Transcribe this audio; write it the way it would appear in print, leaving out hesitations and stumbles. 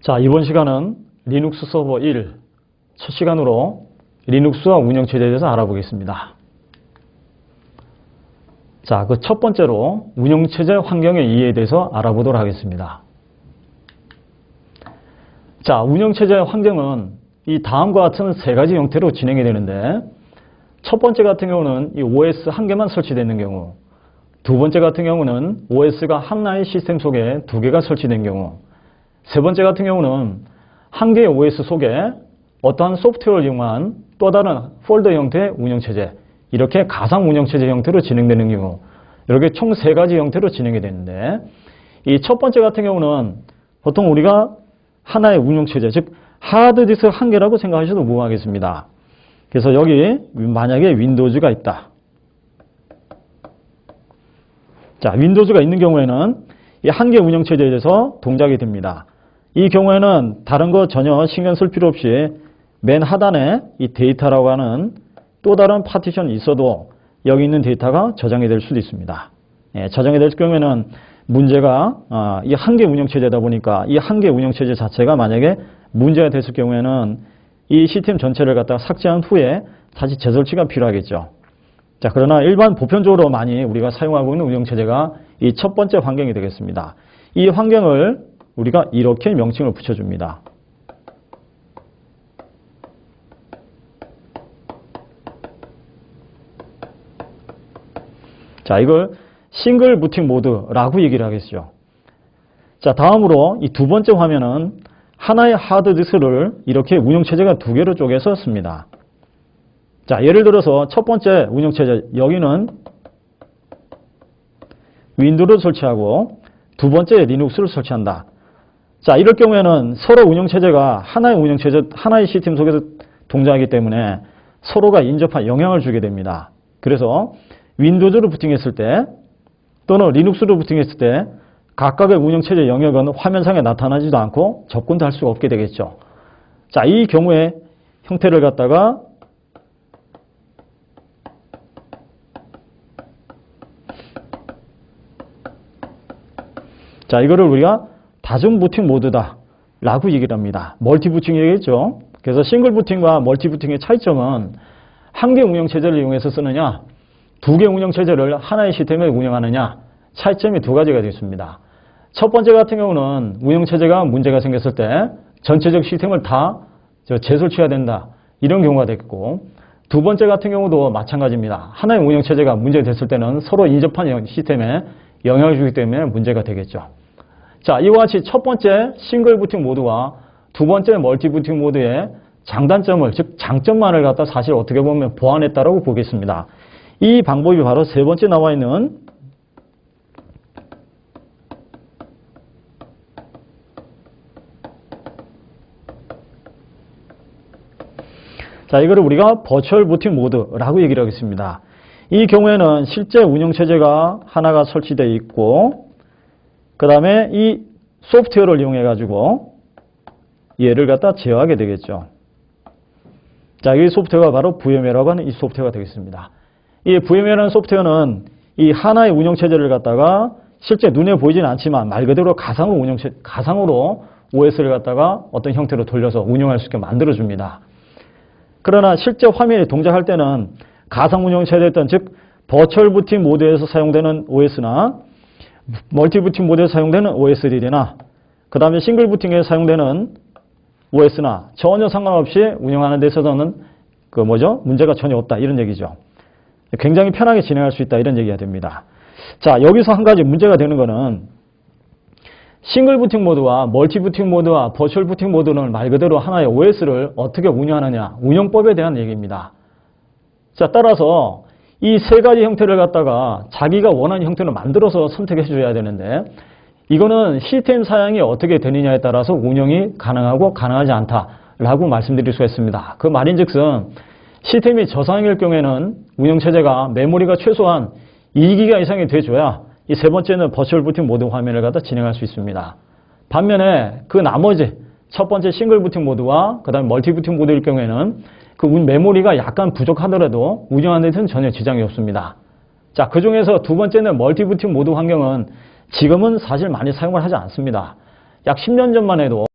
자, 이번 시간은 리눅스 서버 1 첫 시간으로 리눅스와 운영체제에 대해서 알아보겠습니다. 자, 그 첫 번째로 운영체제 환경의 이해에 대해서 알아보도록 하겠습니다. 자, 운영체제 환경은 이 다음과 같은 세 가지 형태로 진행이 되는데, 첫 번째 같은 경우는 이 OS 한 개만 설치되어 있는 경우, 두 번째 같은 경우는 OS가 하나의 시스템 속에 두 개가 설치된 경우, 세 번째 같은 경우는 한 개의 OS 속에 어떠한 소프트웨어를 이용한 또 다른 폴더 형태의 운영체제, 이렇게 가상 운영체제 형태로 진행되는 경우, 이렇게 총 세 가지 형태로 진행이 되는데, 이 첫 번째 같은 경우는 보통 우리가 하나의 운영체제, 즉 하드디스크 한 개라고 생각하셔도 무방하겠습니다. 그래서 여기 만약에 윈도우즈가 있다. 자, 윈도우즈가 있는 경우에는 이 한 개 운영체제에 대해서 동작이 됩니다. 이 경우에는 다른 거 전혀 신경 쓸 필요 없이 맨 하단에 이 데이터라고 하는 또 다른 파티션이 있어도 여기 있는 데이터가 저장이 될 수도 있습니다. 저장이 될 경우에는 문제가 이 한 개 운영체제다 보니까 이 한 개 운영체제 자체가 만약에 문제가 됐을 경우에는 이 시스템 전체를 갖다가 삭제한 후에 다시 재설치가 필요하겠죠. 자, 그러나 일반 보편적으로 많이 우리가 사용하고 있는 운영체제가 이 첫 번째 환경이 되겠습니다. 이 환경을 우리가 이렇게 명칭을 붙여줍니다. 자, 이걸 싱글 부팅 모드라고 얘기를 하겠죠. 자, 다음으로 이 두 번째 화면은 하나의 하드디스크를 이렇게 운영체제가 두 개로 쪼개서 씁니다. 자, 예를 들어서 첫 번째 운영체제, 여기는 윈도우를 설치하고 두 번째 리눅스를 설치한다. 자, 이럴 경우에는 서로 운영체제가 하나의 운영체제, 하나의 시스템 속에서 동작하기 때문에 서로가 인접한 영향을 주게 됩니다. 그래서 윈도우즈를 부팅했을 때 또는 리눅스를 부팅했을 때 각각의 운영체제 영역은 화면상에 나타나지도 않고 접근도 할 수가 없게 되겠죠. 자, 이 경우에 형태를 갖다가 자, 이거를 우리가 다중 부팅 모드다 라고 얘기를 합니다. 멀티 부팅 얘기했죠. 그래서 싱글 부팅과 멀티 부팅의 차이점은 한 개 운영체제를 이용해서 쓰느냐, 두 개 운영체제를 하나의 시스템에 운영하느냐, 차이점이 두 가지가 되겠습니다. 첫 번째 같은 경우는 운영체제가 문제가 생겼을 때 전체적 시스템을 다 재설치해야 된다, 이런 경우가 되겠고, 두 번째 같은 경우도 마찬가지입니다. 하나의 운영체제가 문제가 됐을 때는 서로 인접한 시스템에 영향을 주기 때문에 문제가 되겠죠. 자, 이와 같이 첫 번째 싱글 부팅 모드와 두 번째 멀티 부팅 모드의 장단점을, 즉 장점만을 갖다 사실 어떻게 보면 보완했다라고 보겠습니다. 이 방법이 바로 세 번째 나와 있는 자, 이거를 우리가 버추얼 부팅 모드라고 얘기를 하겠습니다. 이 경우에는 실제 운영체제가 하나가 설치되어 있고, 그 다음에 이 소프트웨어를 이용해 가지고 얘를 갖다 제어하게 되겠죠. 자, 이 소프트웨어가 바로 VMware라고 하는 이 소프트웨어가 되겠습니다. 이 VMware라는 소프트웨어는 이 하나의 운영체제를 갖다가 실제 눈에 보이지는 않지만 말 그대로 가상으로 OS를 갖다가 어떤 형태로 돌려서 운영할 수 있게 만들어줍니다. 그러나 실제 화면이 동작할 때는 가상 운영체제였던, 즉 버추얼 부팅 모드에서 사용되는 OS나 멀티 부팅 모드에서 사용되는 OS들이나 그 다음에 싱글 부팅에서 사용되는 OS나 전혀 상관없이 운영하는 데 있어서는 문제가 전혀 없다, 이런 얘기죠. 굉장히 편하게 진행할 수 있다, 이런 얘기가 됩니다. 자, 여기서 한 가지 문제가 되는 거는 싱글 부팅 모드와 멀티 부팅 모드와 버추얼 부팅 모드는 말 그대로 하나의 OS를 어떻게 운영하느냐, 운영법에 대한 얘기입니다. 자, 따라서 이 세 가지 형태를 갖다가 자기가 원하는 형태를 만들어서 선택해 줘야 되는데, 이거는 시스템 사양이 어떻게 되느냐에 따라서 운영이 가능하고 가능하지 않다라고 말씀드릴 수가 있습니다. 그 말인즉슨 시스템이 저상일 경우에는 운영체제가 메모리가 최소한 2기가 이상이 돼줘야 이 세 번째는 버추얼 부팅 모드 화면을 갖다 진행할 수 있습니다. 반면에 그 나머지 첫 번째 싱글 부팅 모드와 그 다음에 멀티 부팅 모드일 경우에는 그 메모리가 약간 부족하더라도 운영하는 데는 전혀 지장이 없습니다. 자, 그 중에서 두 번째는 멀티 부팅 모드 환경은 지금은 사실 많이 사용을 하지 않습니다. 약 10년 전만 해도